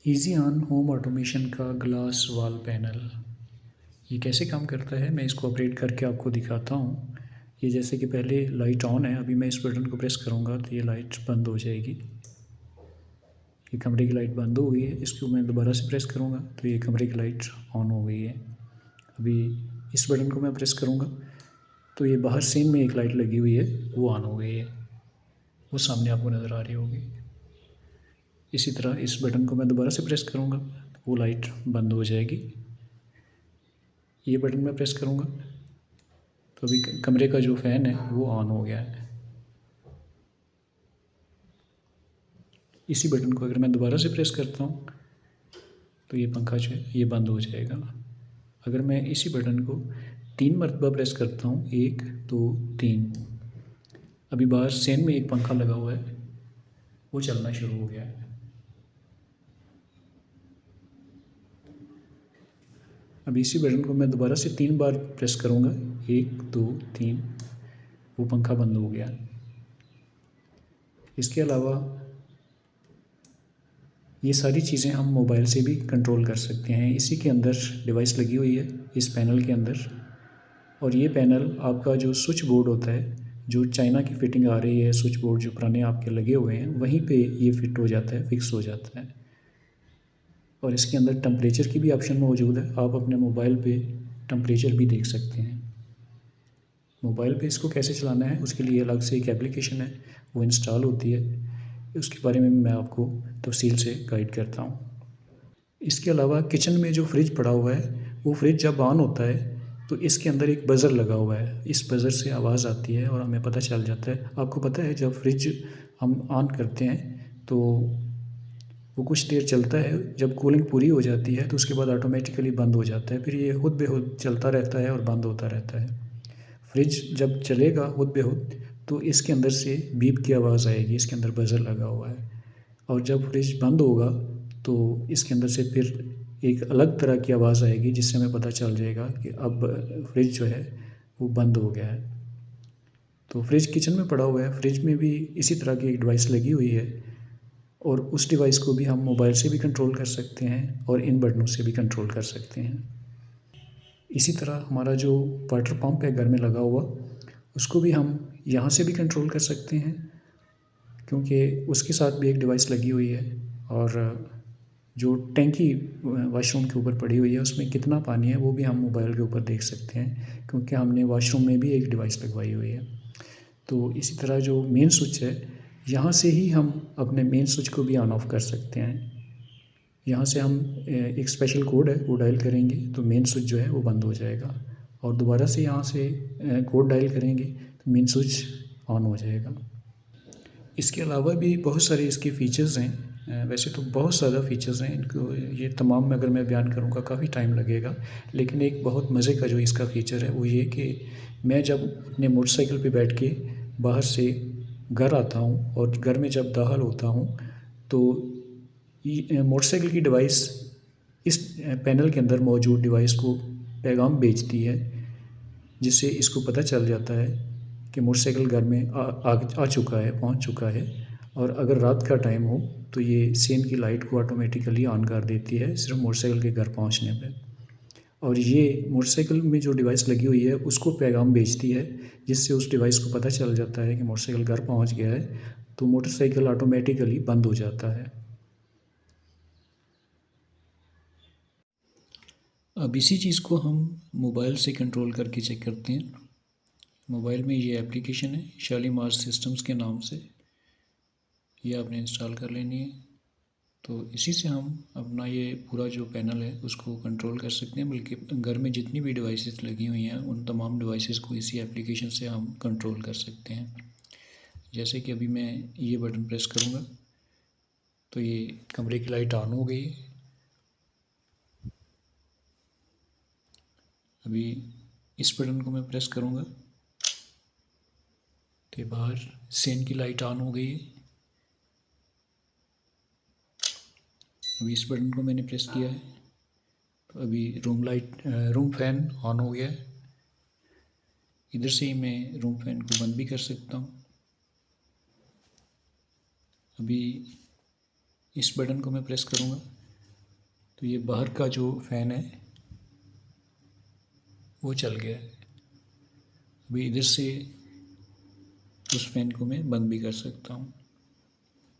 Easy on home automation का glass wall panel. ये कैसे काम करता है मैं इसको ऑपरेट करके आपको दिखाता हूँ। ये जैसे कि पहले लाइट ऑन है, अभी मैं इस बटन को प्रेस करूँगा तो ये लाइट बंद हो जाएगी। ये कमरे की लाइट बंद हो गई है। इसको मैं दोबारा से प्रेस करूँगा तो ये कमरे की लाइट ऑन हो गई है। अभी इस बटन को मैं प्रेस करूँगा तो ये बाहर सीन में एक लाइट लगी हुई है, वो ऑन हो गई है, वो सामने आपको नज़र आ रही होगी। इसी तरह इस बटन को मैं दोबारा से प्रेस करूँगा, वो लाइट बंद हो जाएगी। ये बटन मैं प्रेस करूँगा तो अभी कमरे का जो फ़ैन है वो ऑन हो गया है। इसी बटन को अगर मैं दोबारा से प्रेस करता हूँ तो ये पंखा जो है ये बंद हो जाएगा। अगर मैं इसी बटन को 3 मरतबा प्रेस करता हूँ, 1 2 3, अभी बाहर सेन में एक पंखा लगा हुआ है, वो चलना शुरू हो गया है। अभी इसी बटन को मैं दोबारा से 3 बार प्रेस करूँगा, 1 2 3, वो पंखा बंद हो गया। इसके अलावा ये सारी चीज़ें हम मोबाइल से भी कंट्रोल कर सकते हैं। इसी के अंदर डिवाइस लगी हुई है इस पैनल के अंदर, और ये पैनल आपका जो स्विच बोर्ड होता है, जो चाइना की फिटिंग आ रही है, स्विच बोर्ड जो पुराने आपके लगे हुए हैं वहीं पे ये फिट हो जाता है, फिक्स हो जाता है। और इसके अंदर टेम्परेचर की भी ऑप्शन मौजूद है, आप अपने मोबाइल पे टेम्परेचर भी देख सकते हैं। मोबाइल पे इसको कैसे चलाना है उसके लिए अलग से एक एप्लीकेशन है, वो इंस्टॉल होती है, उसके बारे में मैं आपको तफसील से गाइड करता हूँ। इसके अलावा किचन में जो फ्रिज पड़ा हुआ है, वो फ्रिज जब ऑन होता है तो इसके अंदर एक बज़र लगा हुआ है। इस बज़र से आवाज़ आती है और हमें पता चल जाता है। आपको पता है जब फ्रिज हम ऑन करते हैं तो वो कुछ देर चलता है, जब कूलिंग पूरी हो जाती है तो उसके बाद ऑटोमेटिकली बंद हो जाता है, फिर ये खुद बेखुद चलता रहता है और बंद होता रहता है। फ्रिज जब चलेगा खुद बेखुद तो इसके अंदर से बीप की आवाज़ आएगी, इसके अंदर बज़र लगा हुआ है। और जब फ्रिज बंद होगा तो इसके अंदर से फिर एक अलग तरह की आवाज़ आएगी, जिससे हमें पता चल जाएगा कि अब फ्रिज जो है वो बंद हो गया है। तो फ्रिज किचन में पड़ा हुआ है, फ्रिज में भी इसी तरह की एक डिवाइस लगी हुई है, और उस डिवाइस को भी हम मोबाइल से भी कंट्रोल कर सकते हैं और इन बटनों से भी कंट्रोल कर सकते हैं। इसी तरह हमारा जो वाटर पंप है घर में लगा हुआ, उसको भी हम यहाँ से भी कंट्रोल कर सकते हैं, क्योंकि उसके साथ भी एक डिवाइस लगी हुई है। और जो टैंकी वॉशरूम के ऊपर पड़ी हुई है उसमें कितना पानी है वो भी हम मोबाइल के ऊपर देख सकते हैं, क्योंकि हमने वॉशरूम में भी एक डिवाइस लगवाई हुई है। तो इसी तरह जो मेन स्विच है, यहाँ से ही हम अपने मेन स्विच को भी ऑन ऑफ कर सकते हैं। यहाँ से हम एक स्पेशल कोड है वो डायल करेंगे तो मेन स्विच जो है वो बंद हो जाएगा, और दोबारा से यहाँ से कोड डायल करेंगे तो मेन स्विच ऑन हो जाएगा। इसके अलावा भी बहुत सारे इसके फ़ीचर्स हैं। वैसे तो बहुत ज़्यादा फ़ीचर्स हैं, इनको ये तमाम में अगर मैं बयान करूँगा काफ़ी टाइम लगेगा। लेकिन एक बहुत मज़े का जो इसका फ़ीचर है वो ये कि मैं जब अपने मोटरसाइकिल पे बैठ के बाहर से घर आता हूँ और घर में जब दाखिल होता हूँ तो ये मोटरसाइकिल की डिवाइस इस पैनल के अंदर मौजूद डिवाइस को पैगाम भेजती है, जिससे इसको पता चल जाता है कि मोटरसाइकिल घर में आ चुका है, पहुंच चुका है। और अगर रात का टाइम हो तो ये सेन की लाइट को ऑटोमेटिकली ऑन कर देती है सिर्फ मोटरसाइकिल के घर पहुंचने पे। और ये मोटरसाइकिल में जो डिवाइस लगी हुई है उसको पैगाम भेजती है, जिससे उस डिवाइस को पता चल जाता है कि मोटरसाइकिल घर पहुंच गया है, तो मोटरसाइकिल ऑटोमेटिकली बंद हो जाता है। अब इसी चीज़ को हम मोबाइल से कंट्रोल करके चेक करते हैं। मोबाइल में ये एप्लीकेशन है शालीमार सिस्टम्स के नाम से, ये आपने इंस्टॉल कर लेनी है। तो इसी से हम अपना ये पूरा जो पैनल है उसको कंट्रोल कर सकते हैं, बल्कि घर में जितनी भी डिवाइसेस लगी हुई हैं उन तमाम डिवाइसेस को इसी एप्लीकेशन से हम कंट्रोल कर सकते हैं। जैसे कि अभी मैं ये बटन प्रेस करूँगा तो ये कमरे की लाइट ऑन हो गई है। अभी इस बटन को मैं प्रेस करूँगा तो बाहर सेन की लाइट ऑन हो गई है। अभी इस बटन को मैंने प्रेस किया है तो अभी रूम फैन ऑन हो गया है। इधर से ही मैं रूम फैन को बंद भी कर सकता हूँ। अभी इस बटन को मैं प्रेस करूँगा तो ये बाहर का जो फ़ैन है वो चल गया है। अभी इधर से उस फ़ैन को मैं बंद भी कर सकता हूँ।